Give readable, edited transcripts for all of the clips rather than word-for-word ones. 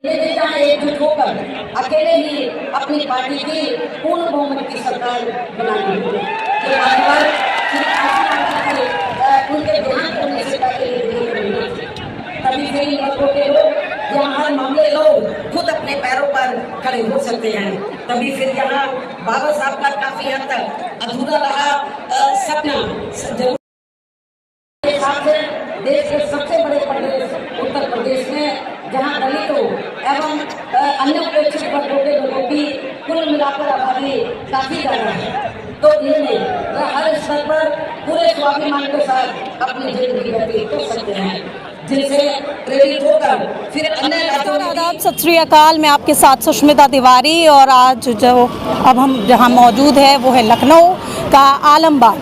ये नेता एकजुट होकर अकेले ही अपनी पार्टी की पूर्ण बहुमत की सरकार बनानी होगी। ये बात पर उनके देहांत होने से पहले तभी से इन वर्गों के लोग यहाँ हर मामले लोग खुद अपने पैरों पर खड़े हो सकते हैं। तभी फिर यहाँ बाबा साहब का काफी हद तक अधूरा रहा सपना जरूर देश के सबसे बड़े प्रदेश उत्तर प्रदेश में, जहां दलितों एवं अन्य उपेक्षित वर्गों के लोगों की कुल मिलाकर आबादी काफी ज्यादा है, तो इनमें हर स्तर पर पूरे स्वाभिमान के साथ अपनी जिंदगी व्यतीत कर सकते हैं, जिनसे प्रेरित होकर फिर अन्य राज्यों में। सत श्री अकाल, मैं आपके साथ सुष्मिता तिवारी और आज जो अब हम जहां मौजूद है वो है लखनऊ का आलमबाग।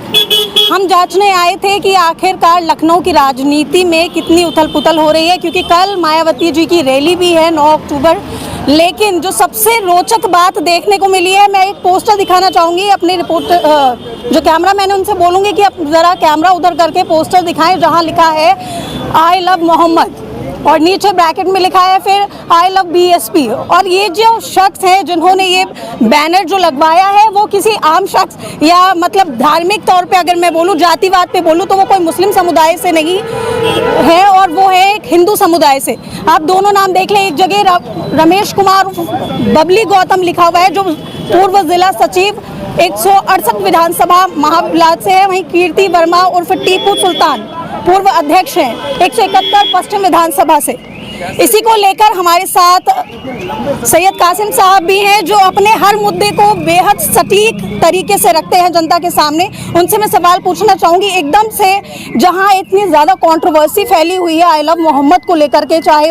हम जांचने आए थे कि आखिरकार लखनऊ की राजनीति में कितनी उथल पुथल हो रही है, क्योंकि कल मायावती जी की रैली भी है 9 अक्टूबर। लेकिन जो सबसे रोचक बात देखने को मिली है, मैं एक पोस्टर दिखाना चाहूँगी अपने रिपोर्टर जो कैमरा मैन है उनसे बोलूँगी कि आप ज़रा कैमरा उधर करके पोस्टर दिखाएं, जहाँ लिखा है आई लव मोहम्मद और नीचे ब्रैकेट में लिखा है फिर आई लव बीएसपी। और ये जो शख्स हैं जिन्होंने ये बैनर जो लगवाया है वो किसी आम शख्स या मतलब धार्मिक तौर पे अगर मैं बोलूँ, जातिवाद पे बोलूँ, तो वो कोई मुस्लिम समुदाय से नहीं है और वो है एक हिंदू समुदाय से। आप दोनों नाम देख लें, एक जगह रमेश कुमार बबली गौतम लिखा हुआ है जो पूर्व जिला सचिव 168 विधानसभा महाविलास से है, वहीं कीर्ति वर्मा उर्फ टीपू सुल्तान पूर्व अध्यक्ष हैं 171 पश्चिम विधानसभा से। इसी को लेकर हमारे साथ सैयद कासिम साहब भी हैं जो अपने हर मुद्दे को बेहद सटीक तरीके से रखते हैं जनता के सामने। उनसे मैं सवाल पूछना चाहूँगी, एकदम से जहां इतनी ज़्यादा कंट्रोवर्सी फैली हुई है आई लव मोहम्मद को लेकर के, चाहे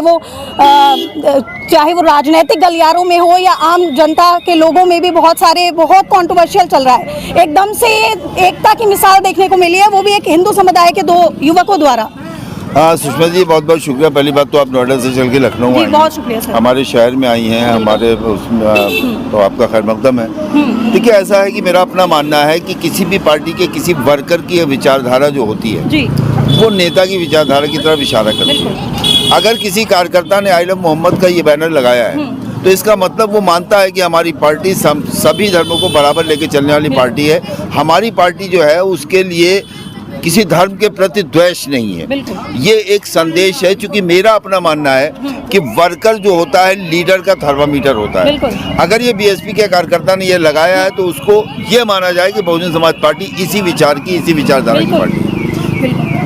वो राजनीतिक गलियारों में हो या आम जनता के लोगों में भी बहुत कंट्रोवर्शियल चल रहा है, एकदम से एकता की मिसाल देखने को मिली है, वो भी एक हिंदू समुदाय के 2 युवकों द्वारा। हाँ सुषमा जी, बहुत बहुत शुक्रिया। पहली बात तो आप नोएडा से चल के लखनऊ आई, बहुत शुक्रिया सर। हमारे शहर में आई हैं, हमारे उसमें तो आपका खैर मकदम है। देखिए, ऐसा है कि मेरा अपना मानना है कि किसी भी पार्टी के किसी वर्कर की विचारधारा जो होती है जी, वो नेता की विचारधारा की तरफ इशारा करती है। अगर किसी कार्यकर्ता ने आई लव मोहम्मद का ये बैनर लगाया है तो इसका मतलब वो मानता है कि हमारी पार्टी सभी धर्मों को बराबर लेके चलने वाली पार्टी है। हमारी पार्टी जो है उसके लिए किसी धर्म के प्रति द्वेष नहीं है। ये एक संदेश है, क्योंकि मेरा अपना मानना है कि वर्कर जो होता है लीडर का थर्मामीटर होता है। अगर ये बीएसपी के कार्यकर्ता ने ये लगाया है तो उसको ये माना जाए कि बहुजन समाज पार्टी इसी विचार की, इसी विचारधारा की पार्टी है।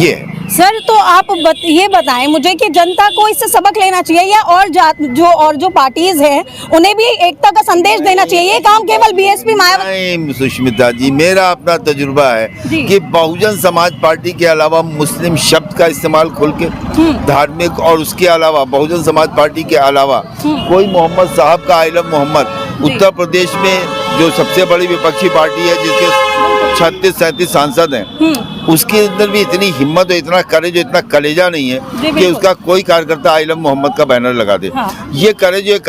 ये है सर, तो आप ये बताएं मुझे कि जनता को इससे सबक लेना चाहिए या और जो पार्टीज हैं उन्हें भी एकता का संदेश देना चाहिए, ये काम केवल बीएसपी नहीं सुष्मिता जी, मेरा अपना तजुर्बा है कि बहुजन समाज पार्टी के अलावा मुस्लिम शब्द का इस्तेमाल खुल के धार्मिक, और उसके अलावा बहुजन समाज पार्टी के अलावा कोई मोहम्मद साहब का आई लव मोहम्मद उत्तर प्रदेश में जो सबसे बड़ी विपक्षी पार्टी है जिसके 36-37 सांसद हैं, उसके अंदर भी इतनी हिम्मत और इतना करेज, इतना कलेजा नहीं है कि उसका कोई कार्यकर्ता आई लव मोहम्मद का बैनर लगा दे। ये करेज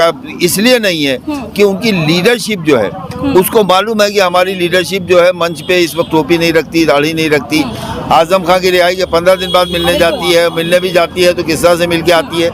इसलिए नहीं है कि उनकी लीडरशिप जो है उसको मालूम है कि हमारी लीडरशिप जो है मंच पे इस वक्त टोपी नहीं रखती, दाढ़ी नहीं रखती। आजम खां की रिहाई के 15 दिन बाद मिलने जाती है, मिलने भी जाती है तो किस तरह से मिल के आती है।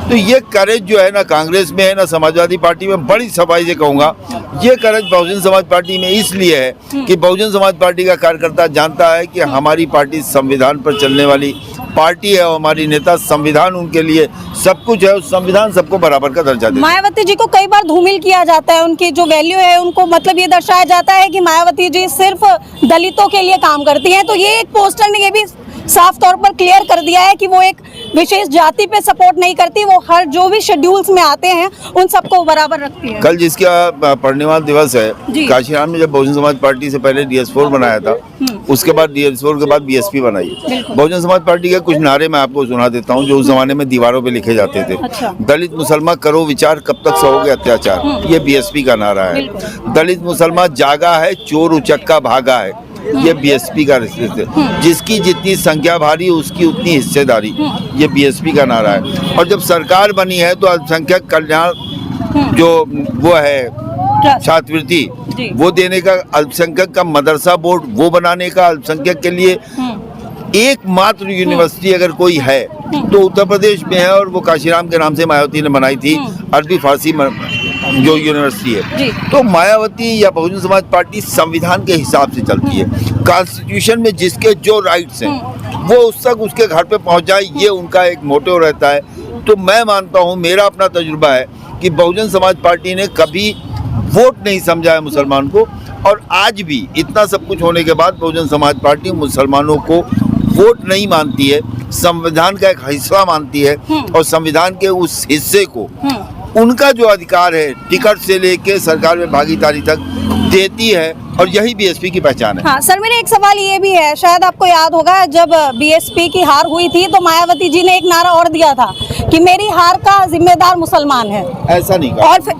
तो ये करेज जो है ना कांग्रेस में है ना समाजवादी पार्टी में, बड़ी सफाई से कहूँगा ये करेज बहुजन समाज पार्टी में इसलिए है कि बहुजन समाज पार्टी का कार्यकर्ता जानता है कि हमारी पार्टी संविधान पर चलने वाली पार्टी है और हमारी नेता संविधान उनके लिए सब कुछ है, उस संविधान सबको बराबर का दर्जा देता है। मायावती जी को कई बार धूमिल किया जाता है, उनकी जो वैल्यू है उनको मतलब ये दर्शाया जाता है कि मायावती जी सिर्फ दलितों के लिए काम करती हैं, तो ये एक पोस्टर ने ये भी साफ तौर पर क्लियर कर दिया है कि वो एक विशेष जाति पे सपोर्ट नहीं करती, वो हर जो भी शेड्यूल्स में आते हैं उन सबको बराबर रखती है। कल जिसका परिनिर्वाण दिवस है, काशीराम में जब बहुजन समाज पार्टी से पहले DS4 बनाया था, उसके बाद DS4 के बाद BSP बनाई। बहुजन समाज पार्टी के कुछ नारे मैं आपको सुना देता हूँ जो उस जमाने में दीवारों पे लिखे जाते थे। दलित मुसलमान करो विचार, कब तक सहोगे अत्याचार, ये BSP का नारा है। दलित मुसलमान जागा है, चोर उचक्का भागा है, ये BSP का है। जिसकी जितनी संख्या भारी उसकी उतनी हिस्सेदारी, ये BSP का नारा है। और जब सरकार बनी है तो अल्पसंख्यक कल्याण जो वो है छात्रवृत्ति वो देने का, अल्पसंख्यक का मदरसा बोर्ड वो बनाने का, अल्पसंख्यक के लिए एकमात्र यूनिवर्सिटी अगर कोई है तो उत्तर प्रदेश में है, और वो काशीराम के नाम से मायावती ने बनाई थी, अरबी फारसी जो यूनिवर्सिटी है। तो मायावती या बहुजन समाज पार्टी संविधान के हिसाब से चलती है। कॉन्स्टिट्यूशन में जिसके जो राइट्स हैं वो उस तक उसके घर पे पहुंच जाए, ये उनका एक मोटिव रहता है। तो मैं मानता हूं, मेरा अपना तजुर्बा है कि बहुजन समाज पार्टी ने कभी वोट नहीं समझा है मुसलमान को, और आज भी इतना सब कुछ होने के बाद बहुजन समाज पार्टी मुसलमानों को वोट नहीं मानती है, संविधान का एक हिस्सा मानती है, और संविधान के उस हिस्से को उनका जो अधिकार है टिकट से लेके सरकार में भागीदारी तक देती है, और यही बीएसपी की पहचान है। हाँ सर, मेरा एक सवाल ये भी है, शायद आपको याद होगा जब बीएसपी की हार हुई थी तो मायावती जी ने एक नारा और दिया था कि मेरी हार का जिम्मेदार मुसलमान है। ऐसा नहीं कहा, और फिर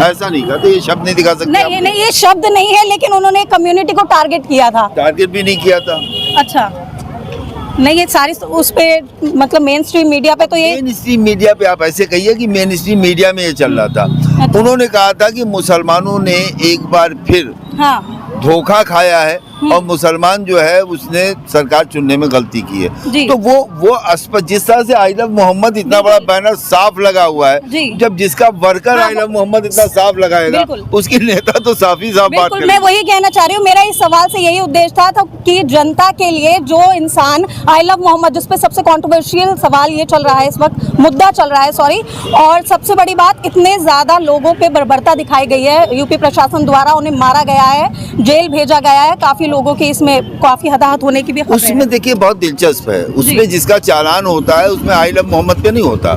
ऐसा नहीं कहा, तो ये शब्द नहीं दिखा सकते। नहीं, ये शब्द नहीं है, लेकिन उन्होंने कम्युनिटी को टारगेट किया था। टारगेट भी नहीं किया था। अच्छा, नहीं, ये सारी उस पे मतलब मेन स्ट्रीम मीडिया पे तो ये मेन स्ट्रीम मीडिया पे आप ऐसे कहिए कि मेन स्ट्रीम मीडिया में ये चल रहा था। अच्छा। उन्होंने कहा था कि मुसलमानों ने एक बार फिर हाँ धोखा खाया है, और मुसलमान जो है उसने सरकार चुनने में गलती की है। तो वो जिस तरह से आई लव मोहम्मद इतना बड़ा बैनर साफ लगा हुआ है, जब जिसका वर्कर आई लव मोहम्मद इतना साफ लगाएगा, उसकी नेता तो साफ ही साफ बात करेगा। मैं वही कहना चाह रही हूँ, मेरा इस सवाल से यही उद्देश्य था कि जनता के लिए जो इंसान आई लव मोहम्मद, जिस पे सबसे कंट्रोवर्शियल सवाल ये चल रहा है इस वक्त, मुद्दा चल रहा है, सॉरी, और सबसे बड़ी बात, इतने ज्यादा लोगों पे बर्बरता दिखाई गई है, यूपी प्रशासन द्वारा उन्हें मारा गया है, जेल भेजा गया है, काफी लोगों की इसमें काफी हताहत होने की भी खबर है। उसमें देखिए बहुत दिलचस्प है, उसमें जिसका चालान होता है उसमें आई लव मोहम्मद पे नहीं होता।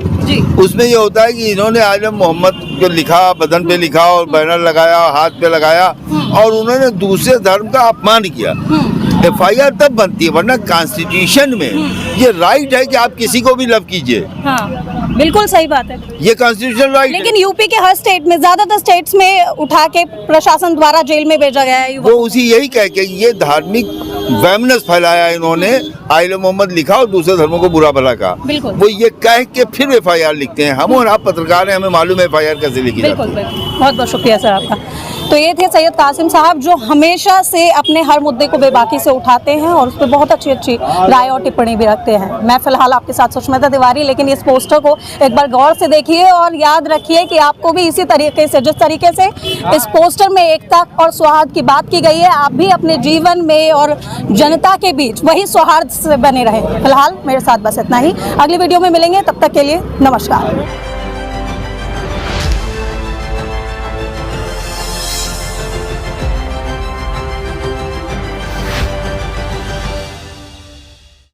उसमें ये होता है कि इन्होंने आई लव मोहम्मद को लिखा, बदन पे लिखा और बैनर लगाया, हाथ पे लगाया, और उन्होंने दूसरे धर्म का अपमान किया। FIR तब बनती है, वरना कॉन्स्टिट्यूशन में ये राइट है कि आप किसी को भी लव कीजिए। हाँ, बिल्कुल सही बात है, ये कॉन्स्टिट्यूशन राइट है। लेकिन यूपी के हर स्टेट में, ज्यादातर स्टेट्स में उठा के प्रशासन द्वारा जेल में भेजा गया है। वो उसी यही कह के ये धार्मिक वैमनस फैलाया इन्होंने, आई लव मोहम्मद लिखा और दूसरे धर्मों को बुरा भला कहा। वो ये कह के फिर FIR लिखते हैं। हम और आप पत्रकार हैं, हमें मालूम है FIR कैसे लिखी जाती है। बहुत बहुत शुक्रिया सर आपका। तो ये थे सैयद कासिम साहब, जो हमेशा से अपने हर मुद्दे को बेबाकी से उठाते हैं और उस पर बहुत अच्छी अच्छी राय और टिप्पणी भी रखते हैं। मैं फिलहाल आपके साथ सुष्मिता तिवारी, लेकिन इस पोस्टर को एक बार गौर से देखिए और याद रखिए कि आपको भी इसी तरीके से, जिस तरीके से इस पोस्टर में एकता और सौहार्द की बात की गई है, आप भी अपने जीवन में और जनता के बीच वही सौहार्द से बने रहें। फिलहाल मेरे साथ बस इतना ही, अगली वीडियो में मिलेंगे, तब तक के लिए नमस्कार।